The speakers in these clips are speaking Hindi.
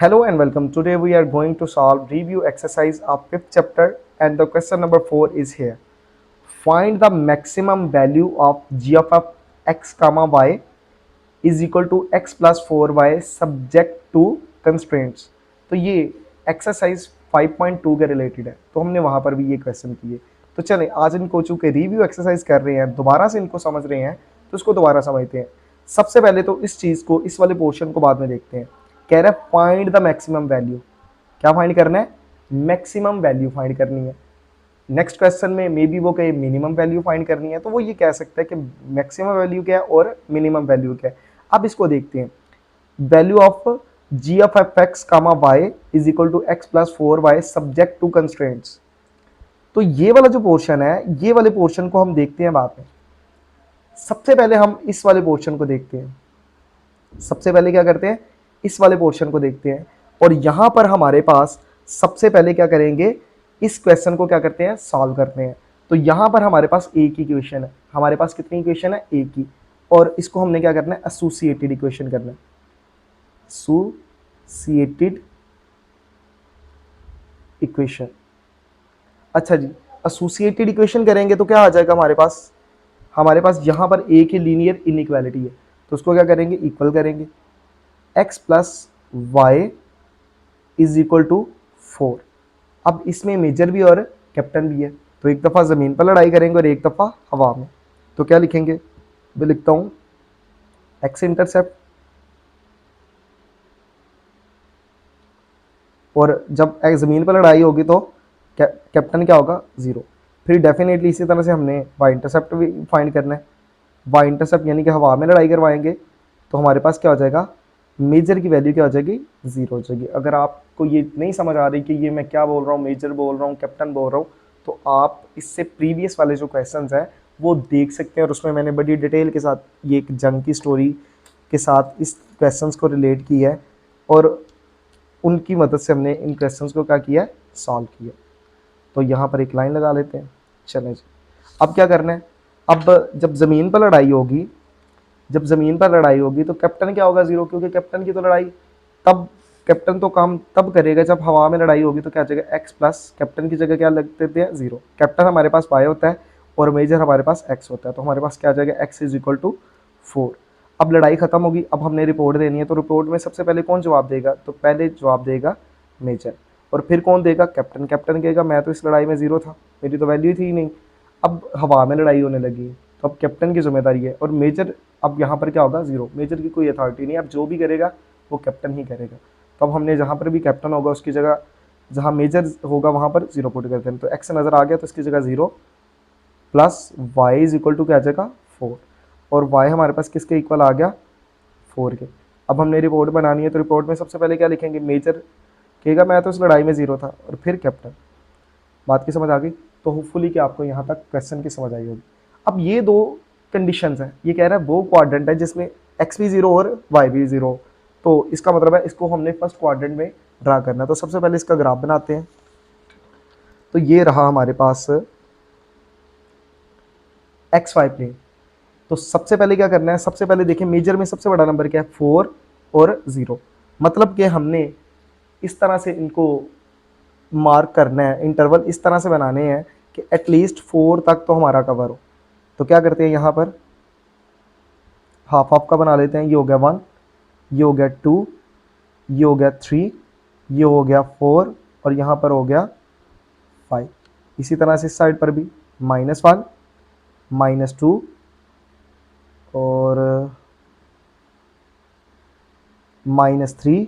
Hello and welcome. Today we are going to solve review exercise of fifth chapter and the question number 4 is here. Find the maximum value of g of f x comma y is equal to x plus 4y subject to constraints. तो ये एक्सरसाइज 5.2 के रिलेटेड है, तो हमने वहां पर भी ये क्वेश्चन किए। तो चलें आज इनको चूंकि रिव्यू एक्सरसाइज कर रहे हैं, दोबारा से इनको समझ रहे हैं, तो इसको दोबारा समझते हैं। सबसे पहले तो इस चीज को, इस वाले पोर्शन को बाद में देखते हैं। कह रहा है फाइंड द मैक्सिमम वैल्यू। क्या फाइंड करना है? मैक्सिमम वैल्यू फाइंड करनी है। नेक्स्ट क्वेश्चन में मे बी वो कहे मिनिमम वैल्यू फाइंड करनी है, तो वो ये कह सकता है कि मैक्सिमम वैल्यू क्या है और मिनिमम वैल्यू क्या है। अब इसको देखते हैं। Value of g of f x comma y is equal to x plus 4y subject to constraints। तो ये वाला जो पोर्शन है, ये वाले पोर्शन को हम देखते हैं बाद में। सबसे पहले हम इस वाले पोर्शन को देखते हैं। सबसे पहले क्या करते हैं? इस वाले पोर्शन को देखते हैं और यहां पर हमारे पास सबसे पहले क्या करेंगे, इस क्वेश्चन को क्या करते हैं, सॉल्व करते हैं। तो यहां पर हमारे पास एक ही इक्वेशन है। हमारे पास कितनी इक्वेशन है? एक ही। और इसको हमने क्या करना है? एसोसिएटेड इक्वेशन करना है। Associated equation. अच्छा जी, एसोसिएटेड इक्वेशन करेंगे तो क्या आ जाएगा हमारे पास? हमारे पास यहां पर एक ही लीनियर इनइक्वालिटी है, तो उसको क्या करेंगे? इक्वल करेंगे। x plus Y is equal to 4। अब इसमें मेजर भी और कैप्टन भी है, तो एक दफ़ा ज़मीन पर लड़ाई करेंगे और एक दफ़ा हवा में। तो क्या लिखेंगे? मैं लिखता हूँ x इंटरसेप्ट, और जब ज़मीन पर लड़ाई होगी तो कैप्टन क्या होगा? 0। फिर डेफिनेटली इसी तरह से हमने y इंटरसेप्ट भी फाइंड करना है। y इंटरसेप्ट यानी कि हवा में लड़ाई करवाएंगे, तो हमारे पास क्या हो जाएगा? मेजर की वैल्यू क्या हो जाएगी? 0 हो जाएगी। अगर आपको ये नहीं समझ आ रही कि ये मैं क्या बोल रहा हूँ, मेजर बोल रहा हूँ, कैप्टन बोल रहा हूँ, तो आप इससे प्रीवियस वाले जो क्वेश्चंस हैं वो देख सकते हैं, और उसमें मैंने बड़ी डिटेल के साथ ये एक जंग की स्टोरी के साथ इस क्वेश्चंस को रिलेट किया है, और उनकी मदद से हमने इन क्वेश्चंस को क्या किया? सॉल्व किया। तो यहाँ पर एक लाइन लगा लेते हैं। चलें जी, अब क्या करना है? अब जब ज़मीन पर लड़ाई होगी, जब ज़मीन पर लड़ाई होगी तो कैप्टन क्या होगा? 0, क्योंकि कैप्टन की तो लड़ाई तब, कैप्टन तो काम तब करेगा जब हवा में लड़ाई होगी। तो क्या जगह x प्लस कैप्टन की जगह क्या लग देते हैं? 0। कैप्टन हमारे पास y होता है और मेजर हमारे पास x होता है, तो हमारे पास क्या आ जाएगा? x is equal to 4। अब लड़ाई खत्म होगी, अब हमने रिपोर्ट देनी है, तो रिपोर्ट में सबसे पहले कौन जवाब देगा? तो पहले जवाब देगा मेजर, और फिर कौन देगा? कैप्टन। कैप्टन कहेगा मैं तो इस लड़ाई में 0 था, मेरी तो वैल्यू थी ही नहीं। अब हवा में लड़ाई होने लगी है, तो अब कैप्टन की जिम्मेदारी है, और मेजर अब यहाँ पर क्या होगा? 0। मेजर की कोई अथॉरिटी नहीं, अब जो भी करेगा वो कैप्टन ही करेगा। तो अब हमने जहाँ पर भी कैप्टन होगा उसकी जगह, जहाँ मेजर होगा वहाँ पर 0 पुट करते हैं। तो x नज़र आ गया, तो इसकी जगह 0 plus Y is equal to क्या आ जाएगा? 4। और y हमारे पास किसके इक्वल आ गया? 4 के। अब हमने रिपोर्ट बनानी है, तो रिपोर्ट में सबसे पहले क्या लिखेंगे? मेजर कहेगा मैं तो इस लड़ाई में 0 था, और फिर कैप्टन। बात की समझ आ गई? तो होपफुली कि आपको यहाँ तक क्वेश्चन की समझ आई होगी। अब ये दो कंडीशंस हैं। ये कह रहा है वो क्वाड्रेंट है जिसमें x भी 0 और y भी 0, तो इसका मतलब है इसको हमने फर्स्ट क्वाड्रेंट में ड्रा करना है। तो सबसे पहले इसका ग्राफ बनाते हैं। तो ये रहा हमारे पास एक्स वाई प्लेन। तो सबसे पहले क्या करना है? सबसे पहले देखिए मेजर में सबसे बड़ा नंबर क्या है? 4 और 0। मतलब कि हमने इस तरह से इनको मार्क करना है, इंटरवल इस तरह से बनाने हैं कि एटलीस्ट 4 तक तो हमारा कवर हो। तो क्या करते हैं, यहाँ पर हाफ हाफ का बना लेते हैं। ये हो गया 1, ये हो गया 2, ये हो गया 3, ये हो गया 4, और यहाँ पर हो गया 5। इसी तरह से इस साइड पर भी -1, -2 और -3,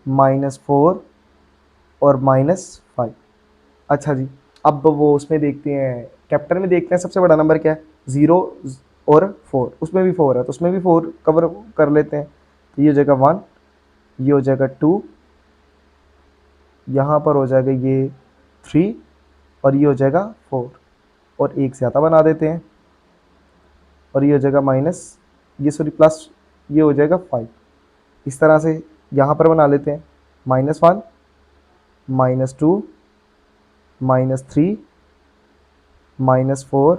-4 और -5। अच्छा जी, अब वो उसमें देखते हैं, कैप्टन में देखते हैं सबसे बड़ा नंबर क्या है? 0 और 4। उसमें भी 4 है, तो उसमें भी 4 कवर कर लेते हैं। तो ये हो जाएगा 1, ये हो जाएगा 2, यहाँ पर हो जाएगा ये 3, और ये हो जाएगा 4, और एक ज़्यादा बना देते हैं, और ये हो जाएगा प्लस, ये हो जाएगा 5। इस तरह से यहाँ पर बना लेते हैं -1, -2, -3, -4,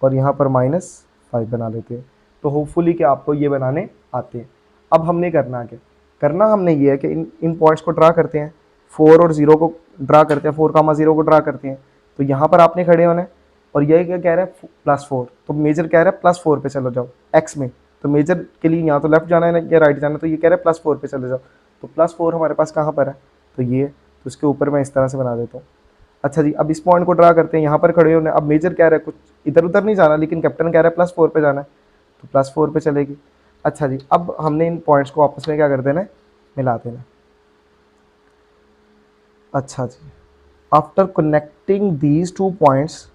और यहाँ पर -5 बना लेते हैं। तो होपफुली कि आपको ये बनाने आते हैं। अब हमने करना क्या? करना हमने ये है कि इन पॉइंट्स को ड्रा करते हैं, 4 और 0 को ड्रा करते हैं, 4,0 को ड्रा करते हैं। तो यहाँ पर आपने खड़े होना है और ये क्या कह रहा है +4, तो मेजर कह रहा है +4 पे चलो जाओ एक्स में। तो मेजर के लिए यहाँ तो लेफ्ट जाना है या राइट जाना है, तो ये कह रहा है +4 पे चले जाओ। तो +4 हमारे पास कहाँ पर है, तो ये, तो इसके ऊपर मैं इस तरह से बना देता हूँ। अच्छा जी, अब इस पॉइंट को ड्रा करते हैं, यहाँ पर खड़े होने। अब मेजर कह रहा है कुछ इधर उधर नहीं जाना, लेकिन कैप्टन कह रहा है +4 पे जाना है, तो +4 पे चलेगी। अच्छा जी, अब हमने इन पॉइंट्स को आपस में क्या कर देना है, मिला देना। अच्छा जी, after connecting these 2 points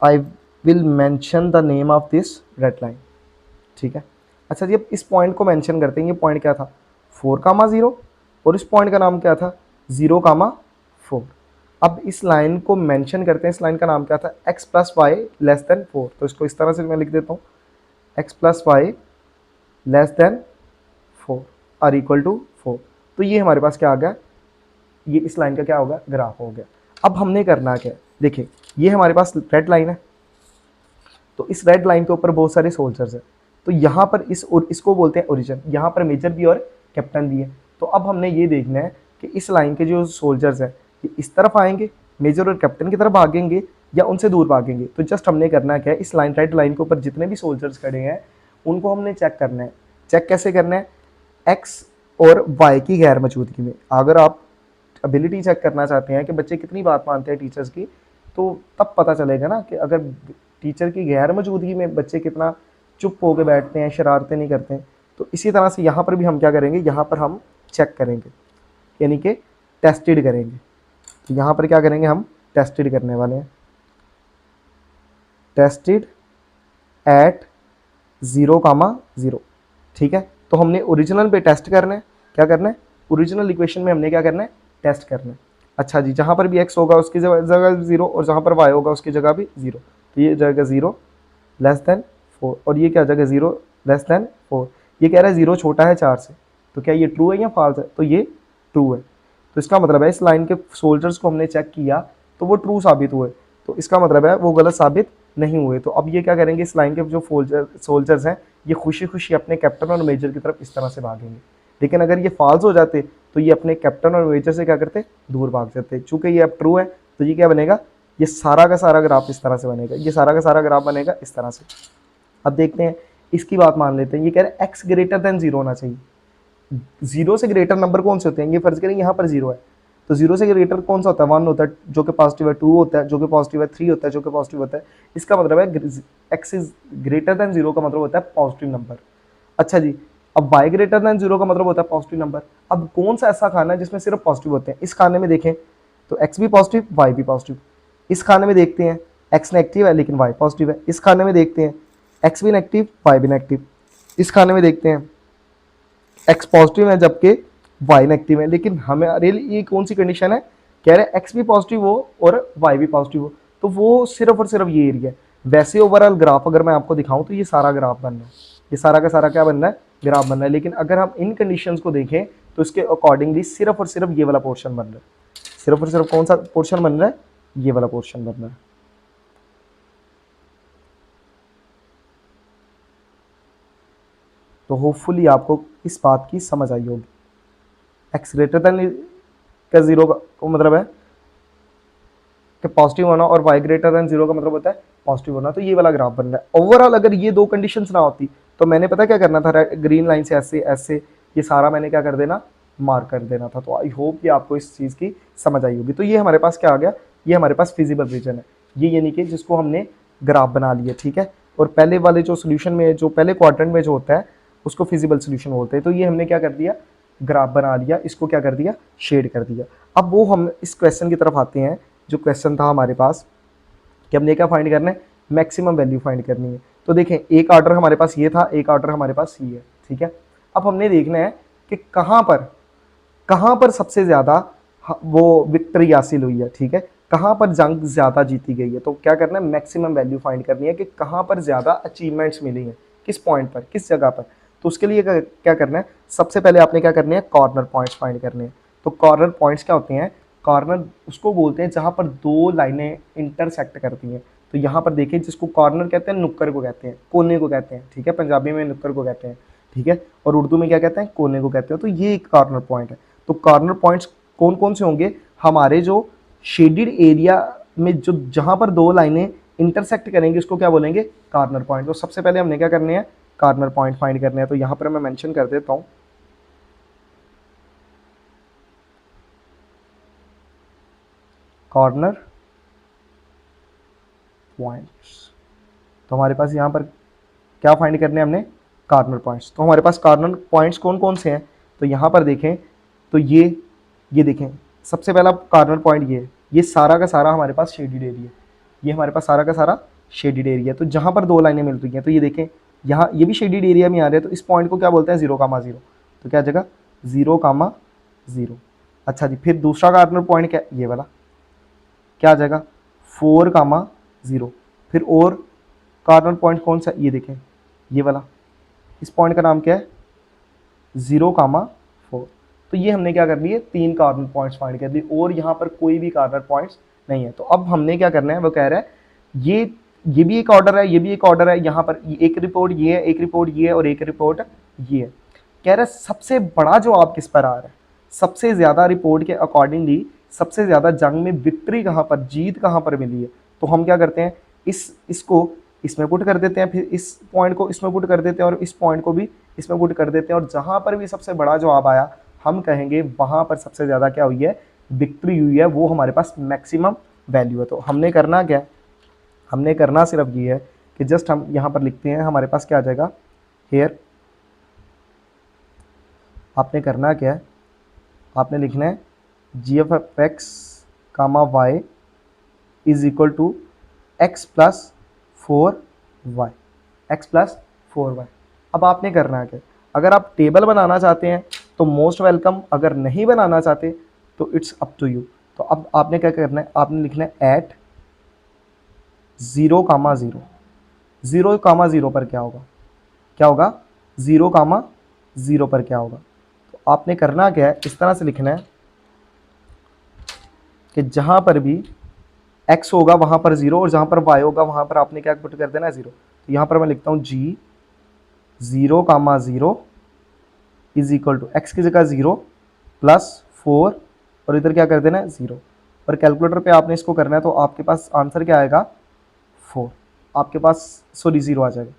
I will mention the name of this red line. ठीक है। अच्छा जी, अब इस पॉइंट को मेंशन करते हैं। ये पॉइंट क्या था, 4,0, और इस पॉइंट का नाम क्या था, 0,4। अब इस लाइन को मेंशन करते हैं। इस लाइन का नाम क्या था, x + y <4। तो इसको इस तरह से मैं लिख देता हूँ, x + y <4 are equal to 4। तो ये हमारे पास क्या आ गया, ये इस लाइन का क्या होगा, ग्राफ हो गया। अब हमने करना क्या है, देखिए ये हमारे पास रेड लाइन है, तो इस रेड लाइन के ऊपर बहुत सारे सोल्जर्स हैं। तो यहाँ पर इसको बोलते हैं ओरिजिन, यहाँ पर मेजर भी और कैप्टन भी है। तो अब हमने ये देखना है कि इस लाइन के जो सोल्जर्स हैं ये इस तरफ आएंगे, मेजर और कैप्टन की तरफ भागेंगे, या उनसे दूर भागेंगे। तो जस्ट हमने करना क्या है, इस लाइन रेड लाइन के ऊपर जितने भी सोल्जर्स खड़े हैं उनको हमने चेक करना है। चेक कैसे करना है, एक्स और वाई की गैर मौजूदगी में। अगर आप एबिलिटी चेक करना चाहते हैं कि बच्चे कितनी बात मानते हैं टीचर्स की, तो तब पता चलेगा ना कि अगर टीचर की गैर मौजूदगी में बच्चे कितना चुप होकर बैठते हैं, शरारतें नहीं करते हैं। तो इसी तरह से यहाँ पर भी हम क्या करेंगे, यहाँ पर हम चेक करेंगे, यानी कि टेस्टेड करेंगे। तो यहाँ पर क्या करेंगे, हम टेस्टेड करने वाले हैं, टेस्टेड एट 0,0। ठीक है। तो हमने ओरिजिनल पे टेस्ट करना है, क्या करना है, ओरिजिनल इक्वेशन में हमने क्या करना है, टेस्ट करना है। अच्छा जी, जहाँ पर भी x होगा उसकी जगह 0, और जहाँ पर y होगा उसकी जगह भी 0। तो ये जाएगा 0<4, और ये क्या जाएगा 0<4। ये कह रहा है 0 छोटा है 4 से, तो क्या ये ट्रू है या फॉल्स है, तो ये ट्रू है। तो इसका मतलब है इस लाइन के सोल्जर्स को हमने चेक किया तो वो ट्रू साबित हुए, तो इसका मतलब है वो गलत साबित नहीं हुए। तो अब ये क्या करेंगे, इस लाइन के जो सोल्जर्स हैं ये खुशी खुशी अपने कैप्टन और मेजर की तरफ इस तरह से भागेंगे। लेकिन अगर ये फॉल्स हो जाते तो ये अपने कैप्टन और मेजर से क्या करते, दूर भाग जाते। चूंकि ये अब ट्रू है तो ये क्या बनेगा, ये सारा का सारा ग्राफ इस तरह से बनेगा, ये सारा का सारा ग्राफ बनेगा इस तरह से। अब देखते हैं, इसकी बात मान लेते हैं। ये कह रहे हैं x > 0 होना चाहिए। 0 से ग्रेटर नंबर कौन से होते हैं, ये फर्ज करें यहाँ पर 0 है, तो 0 से ग्रेटर कौन सा होता है, 1 होता है जो कि पॉजिटिव है, 2 होता है जो कि पॉजिटिव है, 3 होता है जो कि पॉजिटिव होता है। इसका मतलब है x > 0 का मतलब होता है पॉजिटिव नंबर। अच्छा जी, अब y > 0 का मतलब होता है पॉजिटिव नंबर। अब कौन सा ऐसा खाना है जिसमें सिर्फ पॉजिटिव होते हैं, इस खाने में देखें तो x भी पॉजिटिव y भी पॉजिटिव। इस खाने में देखते हैं x नेगेटिव है लेकिन y पॉजिटिव है। इस खाने में देखते हैं x भी नेगेटिव y भी नेगेटिव। इस खाने में देखते हैं x पॉजिटिव है जबकि y नेगेटिव है। लेकिन हमें ये कौन सी कंडीशन है, कह रहे हैं x भी पॉजिटिव हो और y भी पॉजिटिव हो, तो वो सिर्फ और सिर्फ ये एरिया है। वैसे ओवरऑल ग्राफ अगर मैं आपको दिखाऊं तो ये सारा ग्राफ बनना है, ये सारा का सारा क्या बनना है, ग्राफ बनना है। लेकिन अगर हम इन कंडीशंस को देखें तो इसके अकॉर्डिंगली सिर्फ और सिर्फ ये वाला पोर्शन बन रहा है। सिर्फ और सिर्फ कौन सा पोर्शन बन रहा है, ये वाला पोर्शन बन रहा है। तो होपफुली आपको इस बात की समझ आई होगी। x का 0 का मतलब है कि पॉजिटिव होना, और y > 0 का मतलब होता है पॉजिटिव होना। तो ये वाला ग्राफ बन रहा है। ओवरऑल अगर ये दो कंडीशंस ना होती तो मैंने पता क्या करना था, ग्रीन लाइन से ऐसे ऐसे ये सारा मैंने क्या कर देना, मार्क कर देना था। तो आई होप कि आपको इस चीज़ की समझ आई होगी। तो ये हमारे पास क्या आ गया, ये हमारे पास फिजिबल रीजन है, ये यानी कि जिसको हमने ग्राफ बना लिया। ठीक है। और पहले वाले जो सोल्यूशन में, जो पहले क्वाड्रेंट में जो होता है उसको फिजिबल सोल्यूशन बोलते हैं। तो ये हमने क्या कर दिया, ग्राफ बना लिया, इसको क्या कर दिया, शेड कर दिया। अब वो हम इस क्वेश्चन की तरफ आते हैं। जो क्वेश्चन था हमारे पास कि हमने क्या फाइंड करना है, मैक्सिमम वैल्यू फाइंड करनी है। तो देखें, एक ऑर्डर हमारे पास ये था, एक ऑर्डर हमारे पास ये है। ठीक है। अब हमने देखना है कि कहाँ पर सबसे ज़्यादा वो विक्ट्री हासिल हुई है। ठीक है, कहाँ पर जंग ज़्यादा जीती गई है। तो क्या करना है, मैक्सिमम वैल्यू फाइंड करनी है कि कहाँ पर ज़्यादा अचीवमेंट्स मिली हैं, किस पॉइंट पर, किस जगह पर। तो उसके लिए क्या करना है, सबसे पहले आपने क्या करनी है, कॉर्नर पॉइंट्स फाइंड करने हैं। तो कॉर्नर पॉइंट्स क्या होते हैं, कॉर्नर उसको बोलते हैं जहाँ पर दो लाइनें इंटरसेक्ट करती हैं। तो यहाँ पर देखिए, जिसको कॉर्नर कहते हैं, नुक्कर को कहते हैं, कोने को कहते हैं। ठीक है, पंजाबी में नुक्कर को कहते हैं। ठीक है, और उर्दू में क्या कहते हैं, कोने को कहते हैं। तो ये एक कॉर्नर पॉइंट है। तो कॉर्नर पॉइंट्स कौन कौन से होंगे, हमारे जो शेडेड एरिया में जो जहां पर दो लाइनें इंटरसेक्ट करेंगे उसको क्या बोलेंगे, कॉर्नर पॉइंट। तो सबसे पहले हमने क्या करने हैं, कॉर्नर पॉइंट फाइंड करने हैं। तो यहां पर मैं मेंशन कर देता हूं कॉर्नर पॉइंट्स। तो हमारे पास यहाँ पर क्या फाइंड करने हैं हमने, कॉर्नर पॉइंट्स। तो हमारे पास कॉर्नर पॉइंट्स कौन कौन से हैं, तो यहाँ पर देखें तो ये देखें, सबसे पहला कॉर्नर पॉइंट ये सारा का सारा हमारे पास शेडेड एरिया, ये हमारे पास सारा का सारा शेडेड एरिया। तो जहाँ पर दो लाइनें मिल रही हैं, तो ये देखें यहाँ ये भी शेडेड एरिया में आ रहे हैं। तो इस पॉइंट को क्या बोलते हैं, 0,0। तो क्या जगह 0,0। अच्छा जी, फिर दूसरा कॉर्नर पॉइंट क्या, ये वाला क्या आ जाएगा 4,0। फिर और कॉर्नर पॉइंट कौन सा, ये देखें ये वाला, इस पॉइंट का नाम क्या है 0,4। तो ये हमने क्या कर लिए, 3 कॉर्नर पॉइंट्स फाइंड कर लिए, और यहाँ पर कोई भी कॉर्नर पॉइंट्स नहीं है। तो अब हमने क्या करना है, वो कह रहा है ये भी एक ऑर्डर है, ये भी एक ऑर्डर है, यहाँ पर एक रिपोर्ट ये है, एक रिपोर्ट ये है, और एक रिपोर्ट ये है। कह रहा है सबसे बड़ा जवाब किस पर आ रहा है, सबसे ज़्यादा रिपोर्ट के अकॉर्डिंगली सबसे ज़्यादा जंग में विक्ट्री कहाँ पर, जीत कहाँ पर मिली है। तो हम क्या करते हैं, इसको इसमें पुट कर देते हैं, फिर इस पॉइंट को इसमें पुट कर देते हैं, और इस पॉइंट को भी इसमें पुट कर देते हैं, और जहाँ पर भी सबसे बड़ा जवाब आया हम कहेंगे वहाँ पर सबसे ज़्यादा क्या हुई है, विक्ट्री हुई है, वो हमारे पास मैक्सिमम वैल्यू है। तो हमने करना क्या, हमने करना सिर्फ ये है कि जस्ट हम यहाँ पर लिखते हैं, हमारे पास क्या आ जाएगा हेयर, आपने करना क्या है, आपने लिखना है g(x, y) is equal to x plus 4y, x plus 4y। अब आपने करना क्या, अगर आप टेबल बनाना चाहते हैं तो मोस्ट वेलकम, अगर नहीं बनाना चाहते तो इट्स अप टू यू। तो अब आपने क्या करना है, आपने लिखना है एट 0,0। 0,0 पर क्या होगा, क्या होगा 0,0 पर क्या होगा। तो आपने करना क्या है, इस तरह से लिखना है कि जहां पर भी x होगा वहां पर 0, और जहां पर y होगा वहां पर आपने क्या पुट कर देना है 0। तो यहां पर मैं लिखता हूं g 0,0 is equal to x की जगह 0 प्लस 4, और इधर क्या कर देना है 0, और कैलकुलेटर पे आपने इसको करना है। तो आपके पास आंसर क्या आएगा 4, आपके पास सॉरी 0 आ जाएगा,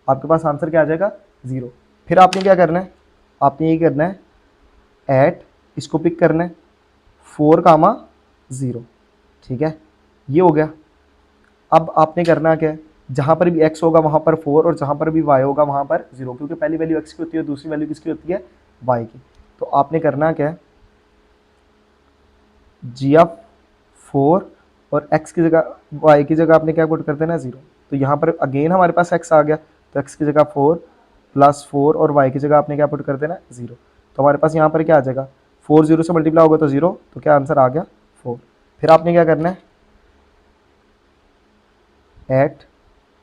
आपके पास आंसर क्या आ जाएगा 0। फिर आपने क्या करना है, आपने ये करना है एट, इसको पिक करना है 4,0, ठीक है, ये हो गया। अब आपने करना क्या है, जहाँ पर भी x होगा वहाँ पर 4, और जहाँ पर भी y होगा वहाँ पर 0, क्योंकि पहली वैल्यू x की होती है, दूसरी वैल्यू किसकी होती है y की। तो आपने करना क्या है, g(4) और x की जगह y की जगह आपने क्या पुट कर देना 0। तो यहाँ पर अगेन हमारे पास x आ गया, तो x की जगह 4 प्लस 4, और y की जगह आपने क्या पुट कर देना 0। तो हमारे पास यहाँ पर क्या आ जाएगा 4 0 से मल्टीप्लाई होगा तो 0, तो क्या आंसर आ गया 4। फिर आपने क्या करना है एट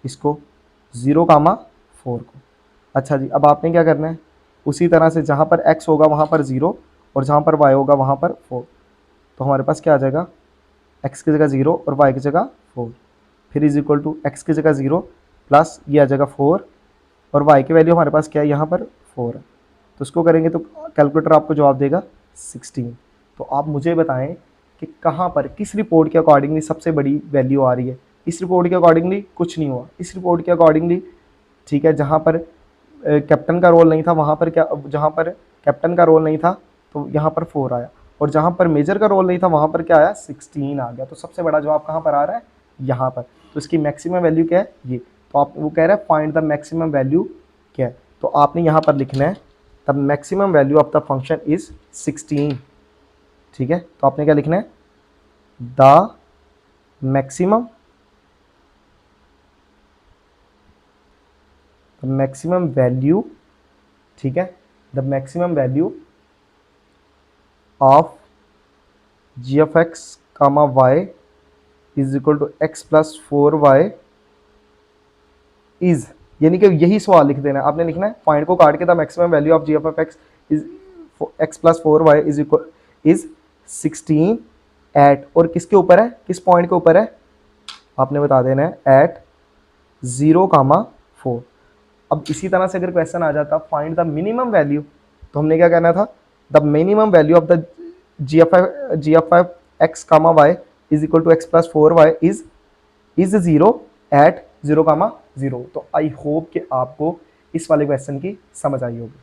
इसको 0,4 को। अच्छा जी, अब आपने क्या करना है, उसी तरह से जहाँ पर x होगा वहाँ पर 0, और जहाँ पर y होगा वहाँ पर 4। तो हमारे पास क्या आ जाएगा x की जगह 0 और y की जगह 4, फिर इज इक्वल टू x की जगह 0 प्लस ये आ जाएगा 4, और y की वैल्यू हमारे पास क्या है यहाँ पर 4 है। तो इसको करेंगे तो कैलकुलेटर आपको जवाब देगा 16। तो आप मुझे बताएं कि कहाँ पर किस रिपोर्ट के अकॉर्डिंगली सबसे बड़ी वैल्यू आ रही है। इस रिपोर्ट के अकॉर्डिंगली कुछ नहीं हुआ, इस रिपोर्ट के अकॉर्डिंगली ठीक है, जहाँ पर कैप्टन का रोल नहीं था वहाँ पर क्या, जहाँ पर कैप्टन का रोल नहीं था तो यहाँ पर 4 आया, और जहाँ पर मेजर का रोल नहीं था वहाँ पर क्या आया 16 आ गया। तो सबसे बड़ा जवाब कहाँ पर आ रहा है, यहाँ पर। तो इसकी मैक्सिमम वैल्यू क्या है ये, तो आप वो कह रहे हैं फाइंड द मैक्सिमम वैल्यू क्या है। तो आपने यहाँ पर लिखना है the maximum value of the function is 16, ठीक है। तो आपने क्या लिखना है द मैक्सिमम वैल्यू, ठीक है, the maximum value of g(x, y) is equal to x plus 4y is, यानी कि यही सवाल लिख देना है आपने, लिखना है पॉइंट को काट के the maximum value of g(x) is x plus 4y is equal is 16 at, और किसके ऊपर है, किस पॉइंट के ऊपर है, आपने बता देना है एट 0,4। अब इसी तरह से अगर क्वेश्चन आ जाता फाइंड द मिनिमम वैल्यू, तो हमने क्या कहना था, the minimum value of the G F X comma Y is equal to X plus 4y is 0 at 0,0। तो आई होप कि आपको इस वाले क्वेश्चन की समझ आई होगी।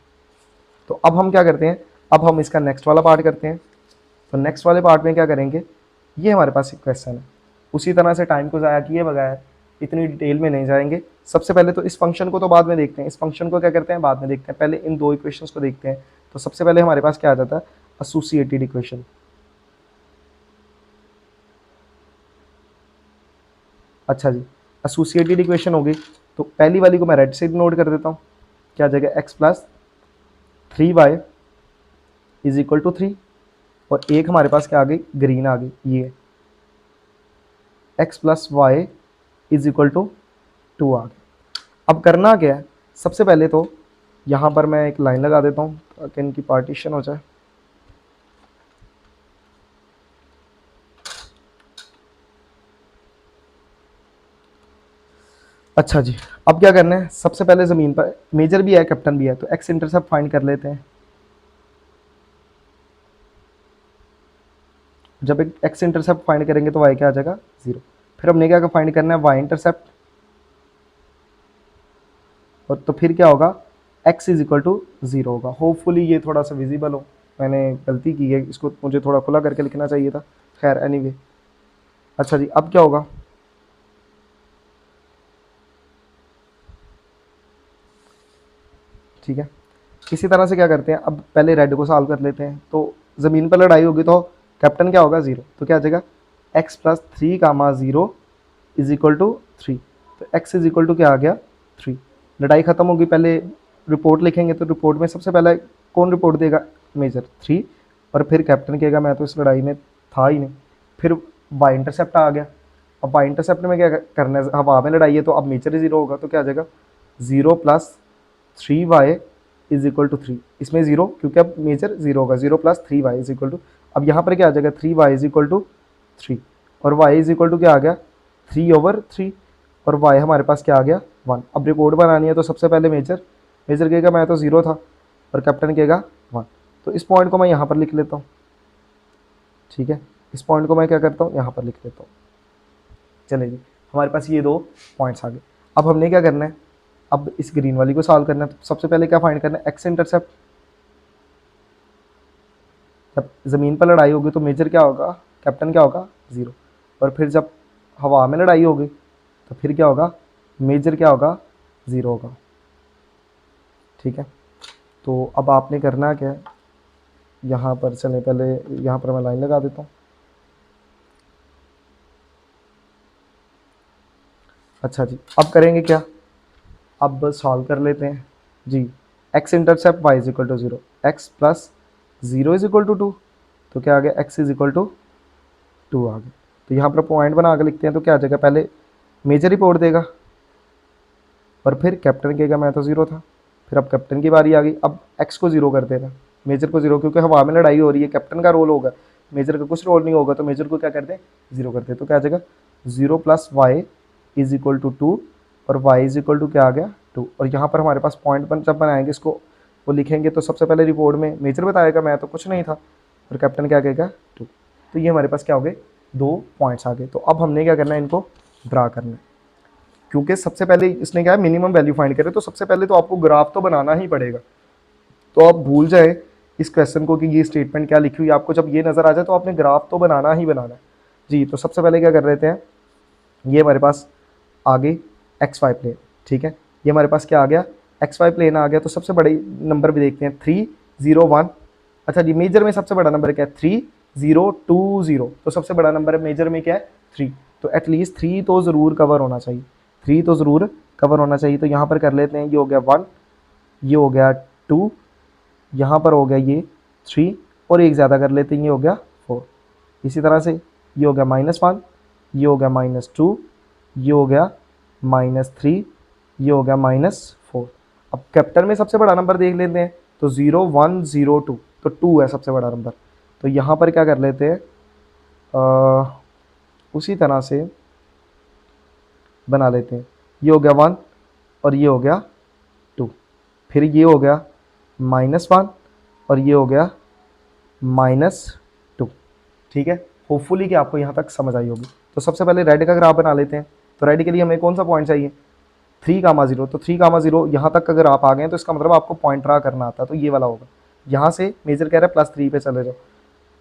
तो अब हम क्या करते हैं, अब हम इसका नेक्स्ट वाला पार्ट करते हैं। तो नेक्स्ट वाले पार्ट में क्या करेंगे, ये हमारे पास एक क्वेश्चन है, उसी तरह से टाइम को ज़ाया किए बगैर इतनी डिटेल में नहीं जाएंगे। सबसे पहले तो इस फंक्शन को तो बाद में देखते हैं, इस फंक्शन को क्या करते हैं बाद में देखते हैं, पहले इन दो इक्वेशंस को देखते हैं। तो सबसे पहले हमारे पास क्या आ जाता है, एसोसिएटेड इक्वेशन। अच्छा जी, एसोसिएटेड इक्वेशन होगी, तो पहली वाली को मैं रेड से नोट कर देता हूँ, क्या आ जाएगा, X plus 3y is equal to 3, और एक हमारे पास क्या आ गई, ग्रीन आ गई, ये X plus Y is equal to 2 आ गई। अब करना क्या है, सबसे पहले तो यहाँ पर मैं एक लाइन लगा देता हूँ ताकि इनकी पार्टीशन हो जाए। अच्छा जी, अब क्या करना है, सबसे पहले ज़मीन पर मेजर भी है कैप्टन भी है, तो एक्स इंटरसेप्ट फाइंड कर लेते हैं। जब एक एक्स इंटरसेप्ट फाइंड करेंगे तो वाई क्या आ जाएगा, 0। फिर हमने क्या फाइंड करना है, वाई इंटरसेप्ट, और तो फिर क्या होगा, x इज इक्वल टू 0 होगा। होपफुली ये थोड़ा सा विजिबल हो, मैंने गलती की है, इसको मुझे थोड़ा खुला करके लिखना चाहिए था, खैर एनीवे। अच्छा जी, अब क्या होगा, ठीक है, इसी तरह से क्या करते हैं, अब पहले रेड को सॉल्व कर लेते हैं। तो ज़मीन पर लड़ाई होगी तो कैप्टन क्या होगा, 0, तो क्या आ जाएगा, X plus 3,0 is equal to 3। तो x इज इक्वल टू क्या आ गया, 3। लड़ाई ख़त्म होगी, पहले रिपोर्ट लिखेंगे, तो रिपोर्ट में सबसे पहले कौन रिपोर्ट देगा, मेजर 3, और फिर कैप्टन कहेगा मैं तो इस लड़ाई में था ही नहीं। फिर वाई इंटरसेप्ट आ गया, अब वाई इंटरसेप्ट में क्या करना है, हवा में लड़ाई है तो अब मेजर ही 0 होगा, तो क्या आ जाएगा, 0 plus 3y is equal to 3। इसमें 0 क्योंकि अब मेजर 0 होगा, 0 plus 3y is equal to, अब यहाँ पर क्या आ जाएगा, 3y इज इक्वल टू 3, और y इज इक्वल टू क्या आ गया, 3/3, और y हमारे पास क्या आ गया, 1। अब रिपोर्ट बनानी है तो सबसे पहले मेजर कहेगा मैं तो 0 था, और कैप्टन कहेगा 1। तो इस पॉइंट को मैं यहाँ पर लिख लेता हूँ, ठीक है, इस पॉइंट को मैं क्या करता हूँ, यहाँ पर लिख लेता हूँ। चले जी, हमारे पास ये दो पॉइंट्स आ गए। अब हमने क्या करना है, अब इस ग्रीन वाली को सॉल्व करना है। तो सबसे पहले क्या फाइंड करना है, एक्स इंटरसेप्ट। जब ज़मीन पर लड़ाई होगी तो मेजर क्या होगा, कैप्टन क्या होगा, 0, और फिर जब हवा में लड़ाई होगी तो फिर क्या होगा, मेजर क्या होगा, 0 होगा, ठीक है। तो अब आपने करना क्या है, यहाँ पर चले पहले यहाँ पर मैं लाइन लगा देता हूँ। अच्छा जी, अब करेंगे क्या, अब सॉल्व कर लेते हैं जी। X intercept y is equal to 0, x plus 0 is equal to 2, तो क्या आ गया, एक्स इज इक्वल टू 2 आ गया। तो यहाँ पर पॉइंट बना के लिखते हैं, तो क्या आ जाएगा, पहले मेजर रिपोर्ट देगा और फिर कैप्टन कहेगा मैं तो 0 था। फिर अब कैप्टन की बारी आ गई, अब एक्स को 0 कर देना, मेजर को 0, क्योंकि हवा में लड़ाई हो रही है, कैप्टन का रोल होगा, मेजर का कुछ रोल नहीं होगा, तो मेजर को क्या करते हैं, 0 करते हैं। तो क्या आ जाएगा, 0 plus Y is equal to 2, और y इज इक्वल टू क्या आ गया, 2। और यहाँ पर हमारे पास पॉइंट जब बनाएंगे इसको वो लिखेंगे, तो सबसे पहले रिपोर्ट में मेजर बताएगा मैं तो कुछ नहीं था, और कैप्टन क्या कहेगा, 2। तो ये हमारे पास क्या हो गए, दो पॉइंट्स आ गए। तो अब हमने क्या करना है, इनको ड्रा करना है, क्योंकि सबसे पहले इसने क्या है, मिनिमम वैल्यू फाइंड करे, तो सबसे पहले तो आपको ग्राफ तो बनाना ही पड़ेगा। तो आप भूल जाए इस क्वेश्चन को कि ये स्टेटमेंट क्या लिखी हुई है, आपको जब ये नज़र आ जाए तो आपने ग्राफ तो बनाना ही बनाना है जी। तो सबसे पहले क्या कर रहे थे, ये हमारे पास आगे एक्स वाई प्लेन, ठीक है, ये हमारे पास क्या आ गया, एक्स वाई प्लेन आ गया। तो सबसे बड़े नंबर भी देखते हैं, 3 0 1। अच्छा जी, मेजर में सबसे बड़ा नंबर क्या है, 3 0 2 0, तो सबसे बड़ा नंबर है मेजर में क्या है, 3। तो एटलीस्ट 3 तो ज़रूर कवर होना चाहिए, 3 तो ज़रूर कवर होना चाहिए। तो यहाँ पर कर लेते हैं, ये हो गया 1, ये हो गया 2, यहाँ पर हो गया ये 3, और एक ज़्यादा कर लेते हैं, ये हो गया 4। इसी तरह से ये हो गया -1, ये हो गया -2, ये हो गया -3, ये हो गया -4। अब कैपिटल में सबसे बड़ा नंबर देख लेते हैं, तो 0 1 0 2, तो 2 है सबसे बड़ा नंबर। तो यहाँ पर क्या कर लेते हैं, उसी तरह से बना लेते हैं, ये हो गया 1 और ये हो गया फिर ये हो गया -1 और ये हो गया -2। ठीक है, होपफुली कि आपको यहाँ तक समझ आई होगी। तो सबसे पहले रेड का ग्राफ बना लेते हैं। तो रेड के लिए हमें कौन सा पॉइंट चाहिए, 3,0। तो 3,0 यहाँ तक अगर आप आ गए तो इसका मतलब आपको पॉइंट ड्रा करना आता है, तो ये वाला होगा। यहाँ से मेजर कह रहा है +3 पे चले जाओ,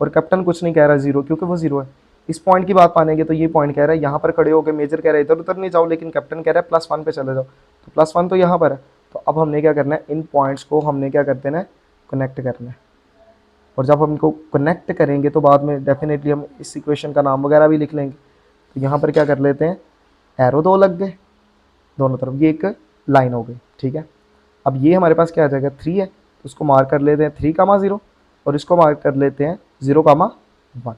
और कैप्टन कुछ नहीं कह रहा है 0, क्योंकि वो 0 है। इस पॉइंट की बात मानेंगे तो ये पॉइंट कह रहा है यहाँ पर खड़े होकर मेजर कह रहा है इधर उधर नहीं जाओ, लेकिन कैप्टन कह रहा है +1 पे चले जाओ। तो +1 तो यहाँ पर है। तो अब हमने क्या करना है, इन पॉइंट्स को हमने क्या कर देना है, कनेक्ट करना है। और जब हम इनको कनेक्ट करेंगे तो बाद में डेफिनेटली हम इस इक्वेशन का नाम वगैरह भी लिख लेंगे। तो यहाँ पर क्या कर लेते हैं, एरो 2 लग गए दोनों तरफ, ये एक लाइन हो गई। ठीक है, अब ये हमारे पास क्या आ जाएगा, 3 है, तो उसको मार्क कर लेते हैं 3,0 और इसको मार्क कर लेते हैं 0,1।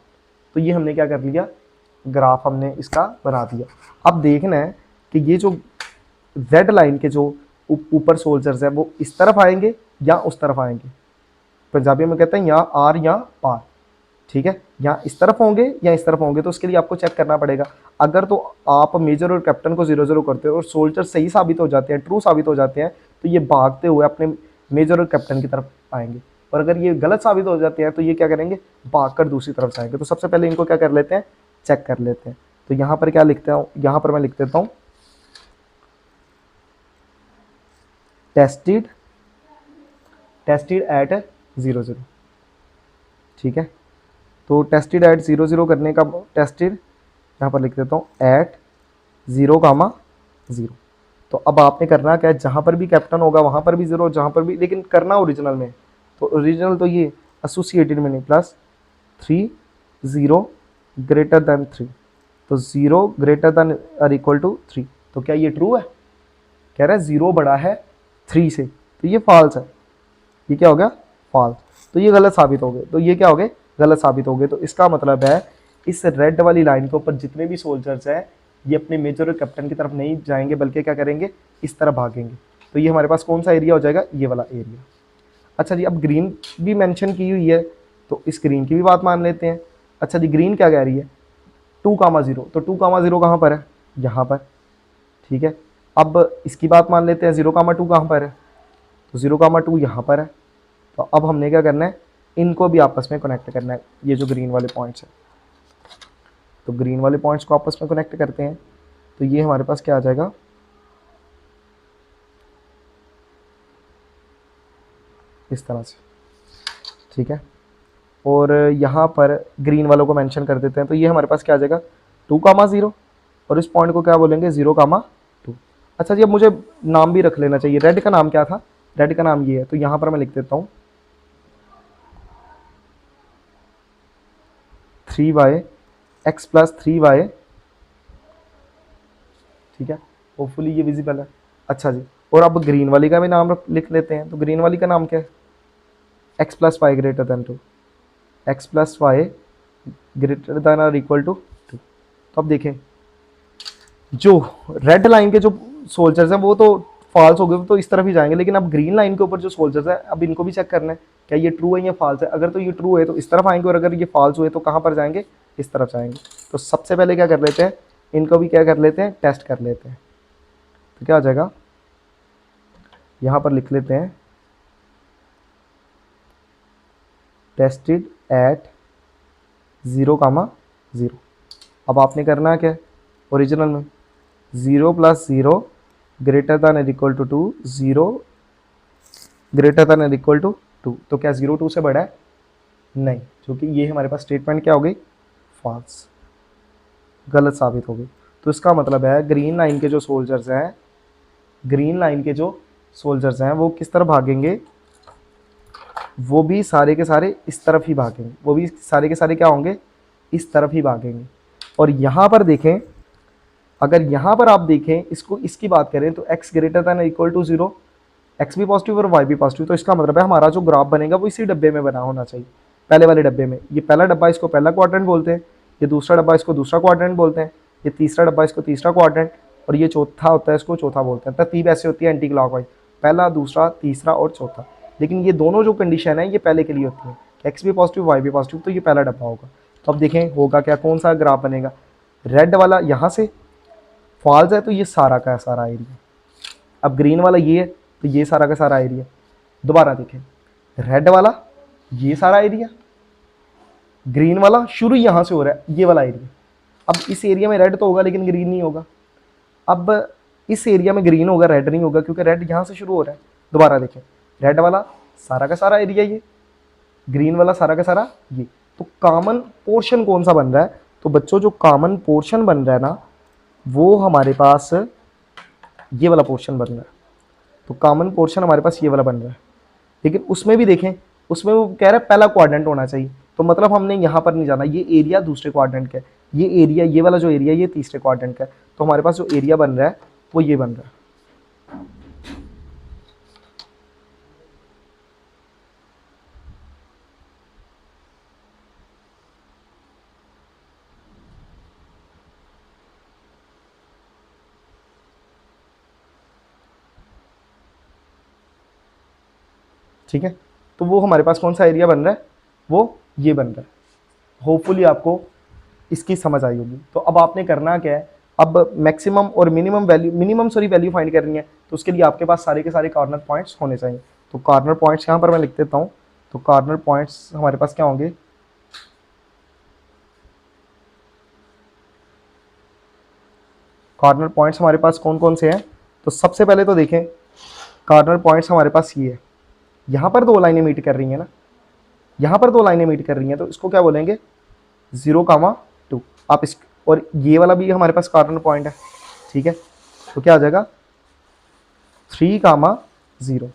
तो ये हमने क्या कर लिया, ग्राफ हमने इसका बना दिया। अब देखना है कि ये जो रेड लाइन के जो ऊपर सोल्जर्स हैं वो इस तरफ आएंगे या उस तरफ आएंगे। पंजाबी में कहते हैं यहाँ आर या पार। ठीक है, यहाँ इस तरफ होंगे या इस तरफ होंगे, तो उसके लिए आपको चेक करना पड़ेगा। अगर तो आप मेजर और कैप्टन को 0-0 करते हो और सोल्जर सही साबित हो जाते हैं, ट्रू साबित हो जाते हैं, तो ये भागते हुए अपने मेजर और कैप्टन की तरफ आएंगे। और अगर ये गलत साबित हो जाते हैं तो ये क्या करेंगे, भागकर दूसरी तरफ जाएंगे। तो सबसे पहले इनको क्या कर लेते हैं, चेक कर लेते हैं। तो यहाँ पर क्या लिखते हूँ, यहाँ पर मैं लिख देता हूँ टेस्टेड एट 0-0। ठीक है, तो टेस्टेड एट 0-0 करने का, टेस्टेड यहाँ पर लिख देता हूँ एट 0,0। तो अब आपने करना क्या है, जहाँ पर भी कैप्टन होगा वहाँ पर भी 0, जहाँ पर भी, लेकिन करना ओरिजिनल में। तो ओरिजिनल तो ये एसोसिएटेड में नहीं, +3 0 ग्रेटर देन 3। तो 0 ग्रेटर देन और इक्वल टू 3। तो क्या ये ट्रू है, कह रहा है 0 बड़ा है 3 से, तो ये फॉल्स है। ये क्या हो गया, फॉल्स। तो ये गलत साबित हो गए। तो ये क्या हो गए, गलत साबित हो गए। तो इसका मतलब है इस रेड वाली लाइन के ऊपर जितने भी सोल्जर्स हैं ये अपने मेजर और कैप्टन की तरफ नहीं जाएंगे, बल्कि क्या करेंगे, इस तरफ भागेंगे। तो ये हमारे पास कौन सा एरिया हो जाएगा, ये वाला एरिया। अच्छा जी, अब ग्रीन भी मेंशन की हुई है, तो इस ग्रीन की भी बात मान लेते हैं। अच्छा जी, ग्रीन क्या कह रही है, 2,0। तो 2,0 कहाँ पर है, यहाँ पर। ठीक है, अब इसकी बात मान लेते हैं 0,2 कहाँ पर है, तो 0,2 यहाँ पर है। तो अब हमने क्या करना है, इनको भी आपस में कनेक्ट करना है, ये जो ग्रीन वाले पॉइंट्स हैं। तो ग्रीन वाले पॉइंट्स को आपस में कनेक्ट करते हैं। तो ये हमारे पास क्या आ जाएगा, इस तरह से। ठीक है, और यहाँ पर ग्रीन वालों को मेंशन कर देते हैं। तो ये हमारे पास क्या आ जाएगा, 2,0 और इस पॉइंट को क्या बोलेंगे, 0,2। अच्छा जी, अब मुझे नाम भी रख लेना चाहिए। रेड का नाम क्या था, रेड का नाम ये है। तो यहाँ पर मैं लिख देता हूँ 3y x + 3y। ठीक है, होपफुली ये विजिबल है। अच्छा जी, और अब ग्रीन वाली का भी नाम लिख लेते हैं। तो ग्रीन वाली का नाम क्या है, x + y greater than 2, x + y greater than और इक्वल टू 2। तो अब देखें, जो रेड लाइन के जो सोल्जर्स हैं वो तो फॉल्स हो गए, तो इस तरफ ही जाएंगे। लेकिन अब ग्रीन लाइन के ऊपर जो सोल्जर्स है, अब इनको भी चेक करना है क्या ये ट्रू है या फॉल्स है। अगर तो ये ट्रू है तो इस तरफ आएंगे, और अगर ये फॉल्स हुए तो कहाँ पर जाएंगे, इस तरफ जाएंगे। तो सबसे पहले क्या कर लेते हैं, इनको भी क्या कर लेते हैं, टेस्ट कर लेते हैं। तो क्या आ जाएगा, यहाँ पर लिख लेते हैं टेस्टेड एट 0,0। अब आपने करना क्या है, ओरिजिनल में 0 + 0 ग्रेटर देन और इक्वल टू 2, 0 ग्रेटर देन और इक्वल टू 2। तो क्या 0 2 से बड़ा है, नहीं, क्योंकि ये हमारे पास स्टेटमेंट क्या हो गई, फॉल्स, गलत साबित हो गई। तो इसका मतलब है ग्रीन लाइन के जो सोल्जर्स हैं, ग्रीन लाइन के जो सोल्जर्स हैं वो किस तरफ भागेंगे, वो भी सारे के सारे इस तरफ ही भागेंगे। वो भी सारे के सारे क्या होंगे, इस तरफ ही भागेंगे। और यहाँ पर देखें, अगर यहाँ पर आप देखें इसको, इसकी बात करें तो x greater than equal to 0, x भी पॉजिटिव और y भी पॉजिटिव। तो इसका मतलब है हमारा जो ग्राफ बनेगा वो इसी डब्बे में बना होना चाहिए, पहले वाले डब्बे में। ये पहला डब्बा इसको पहला क्वाड्रेंट बोलते हैं, ये दूसरा डब्बा इसको दूसरा क्वाड्रेंट बोलते हैं, ये तीसरा डब्बा इसको तीसरा क्वाड्रेंट, और ये चौथा होता है इसको चौथा बोलते हैं। तरतीब ऐसे होती है एंटी क्लॉकवाइज, पहला दूसरा तीसरा और चौथा। लेकिन ये दोनों जो कंडीशन है ये पहले के लिए होती है, एक्स भी पॉजिटिव वाई भी पॉजिटिव, तो ये पहला डब्बा होगा। तो अब देखें होगा क्या, कौन सा ग्राफ बनेगा, रेड वाला यहाँ से फॉल्स है तो ये सारा का सारा एरिया। अब ग्रीन वाला ये है तो ये सारा का सारा एरिया। दोबारा देखें, रेड वाला ये सारा एरिया, ग्रीन वाला शुरू यहाँ से हो रहा है ये वाला एरिया। अब इस एरिया में रेड तो होगा लेकिन ग्रीन नहीं होगा। अब इस एरिया में ग्रीन होगा, रेड नहीं होगा, क्योंकि रेड यहाँ से शुरू हो रहा है। दोबारा देखें, रेड वाला सारा का सारा एरिया ये, ग्रीन वाला सारा का सारा ये। तो कॉमन पोर्शन कौन सा बन रहा है? तो बच्चों जो कॉमन पोर्शन बन रहा है ना, वो हमारे पास ये वाला पोर्शन बन रहा है। तो कॉमन पोर्शन हमारे पास ये वाला बन रहा है। लेकिन उसमें भी देखें, उसमें वो कह रहा है पहला क्वाड्रेंट होना चाहिए। तो मतलब हमने यहाँ पर नहीं जाना, ये एरिया दूसरे क्वाड्रेंट का है, ये एरिया, ये वाला जो एरिया ये तीसरे क्वाड्रेंट का है। तो हमारे पास जो एरिया बन रहा है वो ये बन रहा है। ठीक है, तो वो हमारे पास कौन सा एरिया बन रहा है? वो ये बन रहा है। होपफुली आपको इसकी समझ आई होगी। तो अब आपने करना क्या है, अब मैक्सिमम और मिनिमम वैल्यू फाइंड करनी है। तो उसके लिए आपके पास सारे के सारे कॉर्नर पॉइंट्स होने चाहिए। तो कॉर्नर पॉइंट्स यहाँ पर मैं लिख देता हूँ। तो कॉर्नर पॉइंट्स हमारे पास क्या होंगे? कॉर्नर पॉइंट्स हमारे पास कौन कौन से हैं? तो सबसे पहले तो देखें, कॉर्नर पॉइंट्स हमारे पास ये है। यहाँ पर दो लाइनें मीट कर रही हैं ना, यहाँ पर दो लाइनें मीट कर रही हैं, तो इसको क्या बोलेंगे? 0,2। आप इस, और ये वाला भी हमारे पास कॉर्नर पॉइंट है। ठीक है, तो क्या आ जाएगा? 3,0।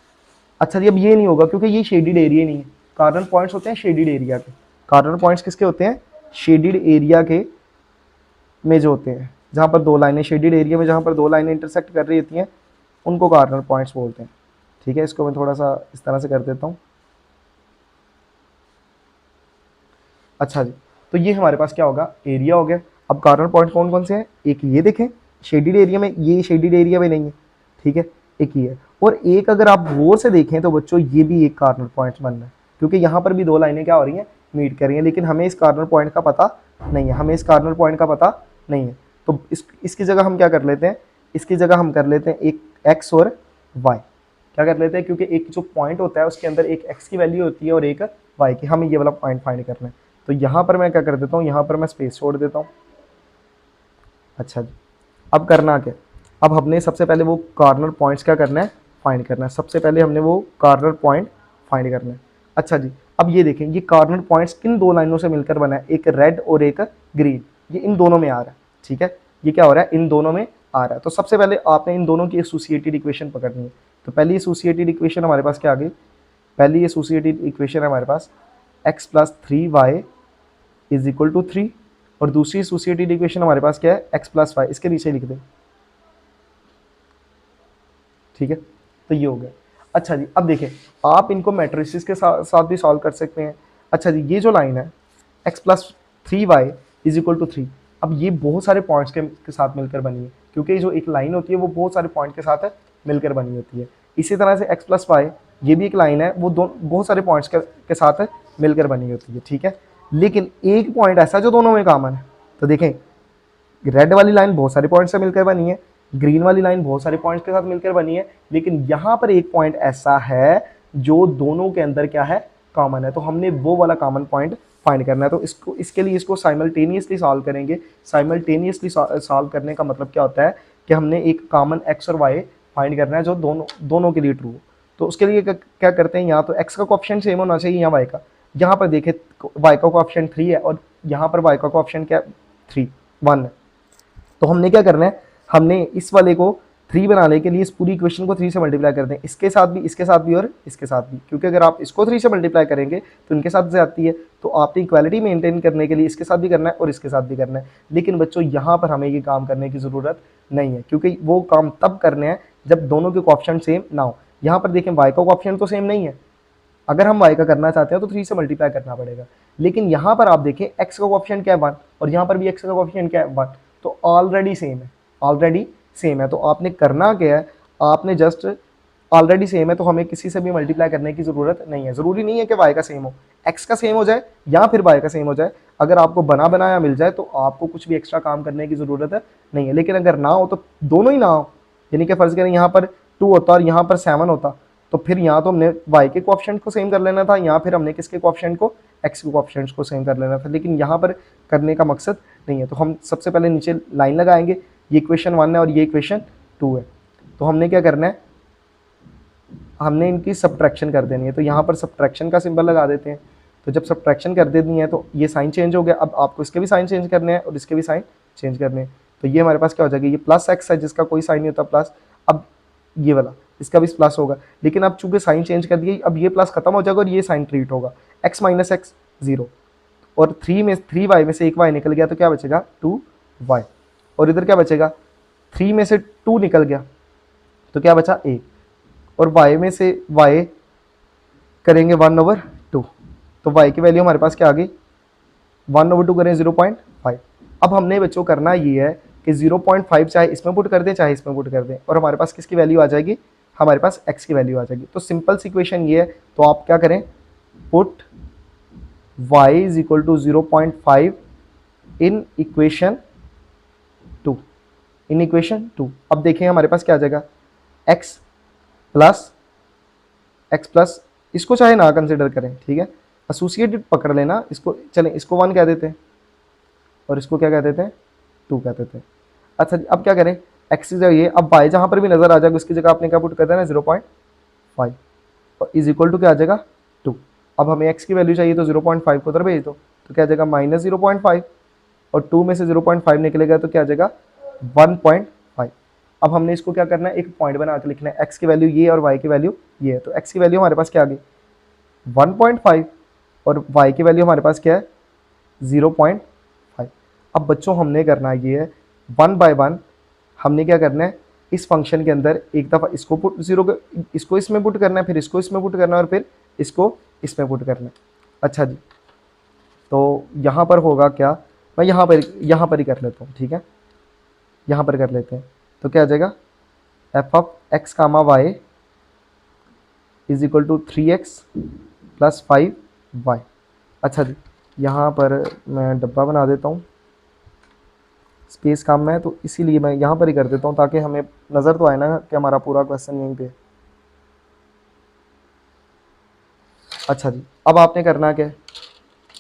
अच्छा जी, अब ये नहीं होगा क्योंकि ये शेडिड एरिया नहीं है। कॉर्नर पॉइंट्स होते हैं शेडिड एरिया के। कॉर्नर पॉइंट्स किसके होते हैं? शेडिड एरिया के में जो होते हैं, जहाँ पर दो लाइनें, शेडिड एरिया में जहाँ पर दो लाइनें इंटरसेक्ट कर रही होती हैं, उनको कॉर्नर पॉइंट्स बोलते हैं। ठीक है, इसको मैं थोड़ा सा इस तरह से कर देता हूँ। अच्छा जी, तो ये हमारे पास क्या होगा? एरिया हो गया। अब कॉर्नर पॉइंट कौन कौन से हैं? एक ये देखें, शेडिड एरिया में, ये शेडिड एरिया में नहीं है। ठीक है, एक ये है, और एक अगर आप गौर से देखें तो बच्चों ये भी एक कॉर्नर पॉइंट बन रहा है, क्योंकि यहाँ पर भी दो लाइनें क्या हो रही हैं? मीट कर रही हैं। लेकिन हमें इस कॉर्नर पॉइंट का पता नहीं है, हमें इस कॉर्नर पॉइंट का पता नहीं है। तो इसकी जगह हम क्या कर लेते हैं? इसकी जगह हम कर लेते हैं एक एक्स और वाई। क्या कर लेते हैं? क्योंकि एक जो पॉइंट होता है उसके अंदर एक एक्स की वैल्यू होती है और एक वाई की। हमें ये वाला पॉइंट फाइंड करना है। तो यहाँ पर मैं क्या कर देता हूँ? यहाँ पर मैं स्पेस छोड़ देता हूँ। अच्छा जी, अब करना क्या? अब हमने सबसे पहले वो कॉर्नर पॉइंट्स क्या करना है? फाइंड करना है। सबसे पहले हमने वो कॉर्नर पॉइंट फाइंड करना है। अच्छा जी, अब ये देखें, ये कॉर्नर पॉइंट्स किन दो लाइनों से मिलकर बना है? एक रेड और एक ग्रीन। ये इन दोनों में आ रहा है। ठीक है, ये क्या हो रहा है? इन दोनों में आ रहा है। तो सबसे पहले आपने इन दोनों की एसोसिएटेड इक्वेशन पकड़नी है। तो पहली एसोसिएटेड इक्वेशन हमारे पास क्या आ गई? पहली एसोसिएटेड इक्वेशन है हमारे पास x + 3y = 3, और दूसरी एसोसिएटेड इक्वेशन हमारे पास क्या है? x + y। इसके नीचे लिख दें। ठीक है, तो ये हो गया। अच्छा जी, अब देखें, आप इनको मैट्रिसेस के साथ भी सॉल्व कर सकते हैं। अच्छा जी, ये जो लाइन है x + 3y = 3, अब ये बहुत सारे पॉइंट्स के साथ मिलकर बनी है, क्योंकि जो एक लाइन होती है वो बहुत सारे पॉइंट के साथ मिलकर बनी होती है। इसी तरह से x + y, ये भी एक लाइन है, वो बहुत सारे पॉइंट्स के साथ मिलकर बनी होती है। ठीक है, लेकिन एक पॉइंट ऐसा जो दोनों में कॉमन है। तो देखें, रेड वाली लाइन बहुत सारे पॉइंट से मिलकर बनी है, ग्रीन वाली लाइन बहुत सारे पॉइंट्स के साथ मिलकर बनी है, लेकिन यहाँ पर एक पॉइंट ऐसा है जो दोनों के अंदर क्या है? कॉमन है। तो हमने वो वाला कॉमन पॉइंट फाइंड करना है। तो इसके लिए इसको साइमल्टेनियसली सॉल्व करेंगे। साइमल्टेनियसली सॉल्व करने का मतलब क्या होता है कि हमने एक कॉमन एक्स और वाई फाइंड करना है जो दोनों के लिए ट्रू हो। तो उसके लिए क्या करते हैं, यहाँ तो एक्स का कोएफिशिएंट सेम होना चाहिए, यहाँ वाई का। यहाँ पर देखें, वाई का कोएफिशिएंट 3 है और यहाँ पर वाई का कोएफिशिएंट क्या? 1 है। तो हमने क्या करना है? हमने इस वाले को 3 बनाने के लिए इस पूरी इक्वेशन को 3 से मल्टीप्लाई कर दें, इसके साथ भी, इसके साथ भी और इसके साथ भी, क्योंकि अगर आप इसको 3 से मल्टीप्लाई करेंगे तो इनके साथ जाती है। तो आपने इक्वालिटी मेंटेन करने के लिए इसके साथ भी करना है और इसके साथ भी करना है। लेकिन बच्चों, यहाँ पर हमें ये काम करने की ज़रूरत नहीं है, क्योंकि वो काम तब करने हैं जब दोनों के कोएफिशिएंट सेम ना हो। यहाँ पर देखें, वाई का कोएफिशिएंट तो सेम नहीं है। अगर हम y का करना चाहते हैं तो 3 से मल्टीप्लाई करना पड़ेगा। लेकिन यहाँ पर आप देखें, x का कोएफिशिएंट क्या है? 1, और यहाँ पर भी x का कोएफिशिएंट क्या है? 1। तो ऑलरेडी सेम है, ऑलरेडी सेम है। तो आपने करना क्या है? आपने जस्ट, ऑलरेडी सेम है तो हमें किसी से भी मल्टीप्लाई करने की ज़रूरत नहीं है। ज़रूरी नहीं है कि y का सेम हो, x का सेम हो जाए या फिर y का सेम हो जाए। अगर आपको बना बनाया मिल जाए तो आपको कुछ भी एक्स्ट्रा काम करने की ज़रूरत नहीं है। लेकिन अगर ना हो तो दोनों ही ना हो, यानी कि फ़र्ज़ करें यहाँ पर 2 होता और यहाँ पर 7 होता, तो फिर यहाँ तो हमने y के कोएफिशिएंट को सेम कर लेना था, यहाँ फिर हमने किसके कोएफिशिएंट को, x के कोएफिशिएंट्स को सेम कर लेना था, लेकिन यहाँ पर करने का मकसद नहीं है। तो हम सबसे पहले नीचे लाइन लगाएंगे, ये इक्वेशन 1 है और ये इक्वेशन 2 है। तो हमने क्या करना है, हमने इनकी सब्ट्रैक्शन कर देनी है। तो यहाँ पर सब्ट्रैक्शन का सिंबल लगा देते हैं। तो जब सब्ट्रैक्शन कर देनी है तो ये साइन चेंज हो गया। अब आपको इसके भी साइन चेंज करने हैं और इसके भी साइन चेंज करने हैं। तो ये हमारे पास क्या हो जाएगा, ये प्लस एक्स है जिसका कोई साइन नहीं होता प्लस, अब ये वाला इसका भी प्लस होगा, लेकिन अब चूंकि साइन चेंज कर दिए अब ये प्लस खत्म हो जाएगा और ये साइन ट्रीट होगा, x माइनस एक्स 0, और 3y में से एक y निकल गया तो क्या बचेगा 2y, और इधर क्या बचेगा 3 में से 2 निकल गया तो क्या बचा 1, और y में से y करेंगे 1/2, तो y की वैल्यू हमारे पास क्या आ गई 1/2 करें 0.5। अब हमने बच्चों करना ये है कि 0.5 चाहे इसमें पुट कर दें चाहे इसमें पुट कर दें, और हमारे पास किसकी वैल्यू आ जाएगी, हमारे पास x की वैल्यू आ जाएगी। तो सिंपल सी इक्वेशन ये है, तो आप क्या करें, put y is equal to 0.5 in equation 2, in equation 2। अब देखें हमारे पास क्या आ जाएगा x प्लस इसको चाहे ना कंसिडर करें, ठीक है, एसोसिएटेड पकड़ लेना इसको, चलें इसको 1 कह देते हैं और इसको क्या कह देते हैं 2 कह देते हैं। अच्छा जी, अब क्या करें, x की जगह ये, अब y जहाँ पर भी नजर आ जाएगा उसकी जगह आपने क्या पुट कर देना 0.5 और इज इक्वल टू क्या आ जाएगा 2। अब हमें x की वैल्यू चाहिए तो 0.5 को उधर भेज दो, तो क्या आ जाएगा माइनस 0.5, और 2 में से 0.5 निकलेगा तो क्या आ जाएगा 1.5। अब हमने इसको क्या करना है, एक पॉइंट बना के लिखना है, x की वैल्यू ये और y की वैल्यू ये है। तो x की वैल्यू हमारे पास क्या आ गई 1.5 और y की वैल्यू हमारे पास क्या है 0.5। अब बच्चों हमने करना ये है 1 बाय 1, हमने क्या करना है इस फंक्शन के अंदर एक दफ़ा इसको पुट इसको इसमें पुट करना है, फिर इसको इसमें पुट करना है और फिर इसको इसमें पुट करना है। अच्छा जी, तो यहाँ पर होगा क्या, मैं यहाँ पर ही कर लेता हूँ, ठीक है, यहाँ पर कर लेते हैं। तो क्या आ जाएगा F of X comma Y is equal to 3x plus 5y। अच्छा जी, यहाँ पर मैं डब्बा बना देता हूँ, स्पेस काम में है तो इसीलिए मैं यहाँ पर ही कर देता हूँ ताकि हमें नज़र तो आए ना कि हमारा पूरा क्वेश्चन यहीं पे। अच्छा जी, अब आपने करना क्या है,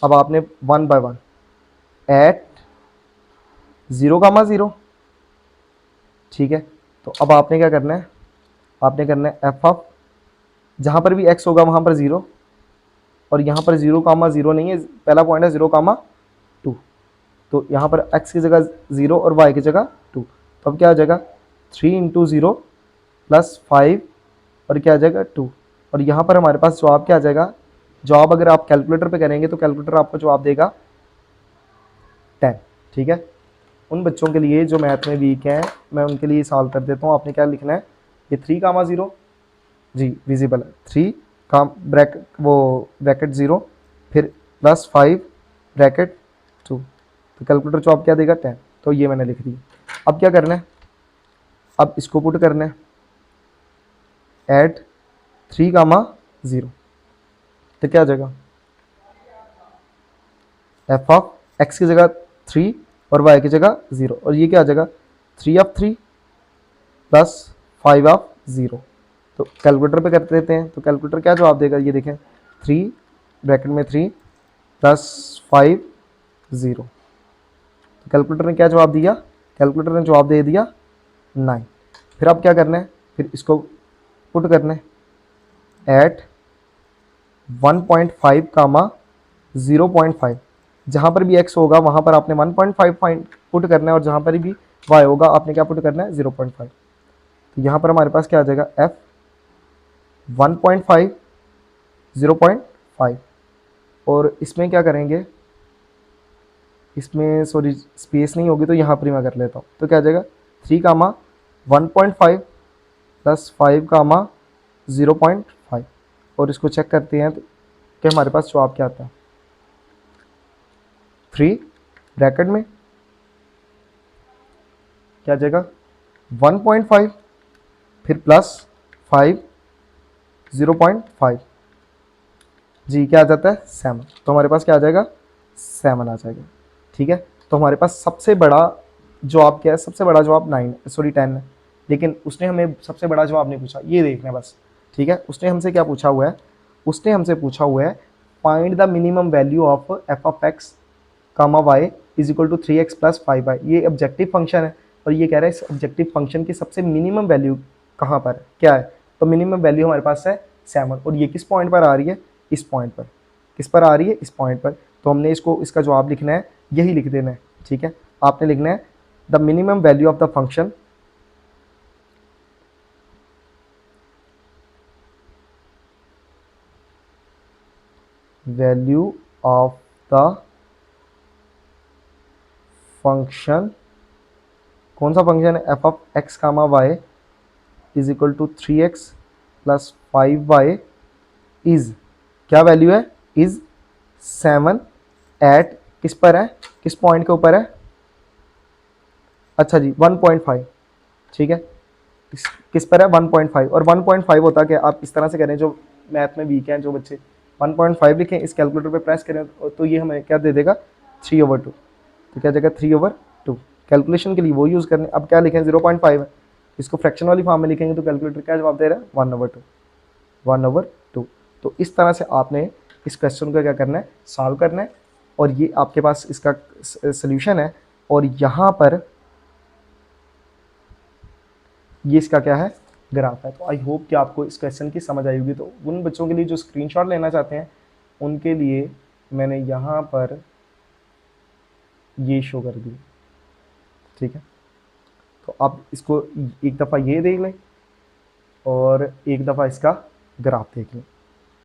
अब आपने 1 बाय 1 एट 0,0, ठीक है। तो अब आपने क्या करना है, आपने करना है एफ ऑफ, जहाँ पर भी x होगा वहाँ पर 0, और यहाँ पर 0,0 नहीं है, पहला पॉइंट है 0,2, तो यहाँ पर x की जगह 0 और y की जगह 2, तो अब क्या आ जाएगा 3 इंटू 0 प्लस 5 और क्या आ जाएगा 2, और यहाँ पर हमारे पास जवाब क्या आ जाएगा, जवाब अगर आप कैलकुलेटर पे करेंगे तो कैलकुलेटर आपको जवाब देगा 10, ठीक है। उन बच्चों के लिए जो मैथ में वीक हैं मैं उनके लिए सॉल्व कर देता हूँ। आपने क्या लिखना है, ये 3,0 जी विजिबल है, 3 का ब्रैकेट 0 फिर प्लस 5 ब्रैकेट 2, तो कैलकुलेटर जवाब क्या देगा 10, तो ये मैंने लिख दिया। अब क्या करना है, अब इसको पुट करना है ऐड 3,0, तो क्या आ जाएगा एफ ऑफ एक्स की जगह 3 और y की जगह 0, और ये क्या आ जाएगा 3 ऑफ 3 प्लस 5 ऑफ 0। तो कैलकुलेटर पे कर देते हैं, तो कैलकुलेटर क्या जवाब देगा, ये देखें 3 ब्रैकेट में 3 प्लस 5 0, तो कैलकुलेटर ने क्या जवाब दिया, कैलकुलेटर ने जवाब दे दिया 9। फिर अब क्या करना है, फिर इसको पुट करना है एट 1.5 कामा 0.5, जहाँ पर भी x होगा वहाँ पर आपने 1.5 फाइंड पुट करना है, और जहाँ पर भी y होगा आपने क्या पुट करना है 0.5। तो यहाँ पर हमारे पास क्या आ जाएगा f 1.5 0.5, और इसमें क्या करेंगे, इसमें सॉरी स्पेस नहीं होगी तो यहाँ पर ही मैं कर लेता हूँ। तो क्या आ जाएगा 3 कामा 1.5 प्लस 5 कामा 0.5, और इसको चेक करते हैं तो कि हमारे पास जवाब क्या आता है, 3 ब्रैकेट में क्या आ जाएगा 1.5 फिर प्लस 5 0.5, जी क्या आ जाता है 7, तो हमारे पास क्या आ जाएगा 7 आ जाएगा, ठीक है। तो हमारे पास सबसे बड़ा जवाब क्या है, सबसे बड़ा जवाब 10 है, लेकिन उसने हमें सबसे बड़ा जवाब नहीं पूछा, ये देखना है बस, ठीक है। उसने हमसे क्या पूछा हुआ है, उसने हमसे पूछा हुआ है find the minimum value of F of X comma Y is equal to 3x plus 5y। ये ऑब्जेक्टिव फंक्शन है और ये कह रहा है इस ऑब्जेक्टिव फंक्शन की सबसे मिनिमम वैल्यू कहाँ पर है, क्या है। तो मिनिमम वैल्यू हमारे पास है 7 और ये किस पॉइंट पर आ रही है, इस पॉइंट पर। किस पर आ रही है, इस पॉइंट पर। तो हमने इसको इसका जवाब लिखना है, यही लिख देना है, ठीक है। आपने लिखना है the minimum value of the function value of the function, कौन सा फंक्शन है, F of X comma Y is equal to 3x plus 5y is, क्या वैल्यू है, इज 7 एट, किस पर है, किस पॉइंट के ऊपर है, अच्छा जी 1.5, ठीक है। किस पर है 1.5, और 1.5 होता है, आप इस तरह से करें, जो मैथ में वीक हैं जो बच्चे 1.5 लिखें, इस कैलकुलेटर पे प्रेस करें तो ये हमें क्या दे देगा 3/2, तो क्या देगा 3/2। कैलकुलेशन के लिए वो यूज़ करने, अब क्या लिखें 0.5 है, इसको फ्रैक्शन वाली फॉर्म में लिखेंगे तो कैलकुलेटर क्या जवाब दे रहा है 1/2, 1/2। तो इस तरह से आपने इस क्वेश्चन को क्या करना है, सॉल्व करना है, और ये आपके पास इसका सोल्यूशन है, और यहाँ पर ये इसका क्या है, ग्राफ है। तो आई होप कि आपको इस क्वेश्चन की समझ आई होगी। तो उन बच्चों के लिए जो स्क्रीनशॉट लेना चाहते हैं उनके लिए मैंने यहाँ पर ये शो कर दी, ठीक है। तो आप इसको एक दफ़ा ये देख लें और एक दफ़ा इसका ग्राफ देख लें।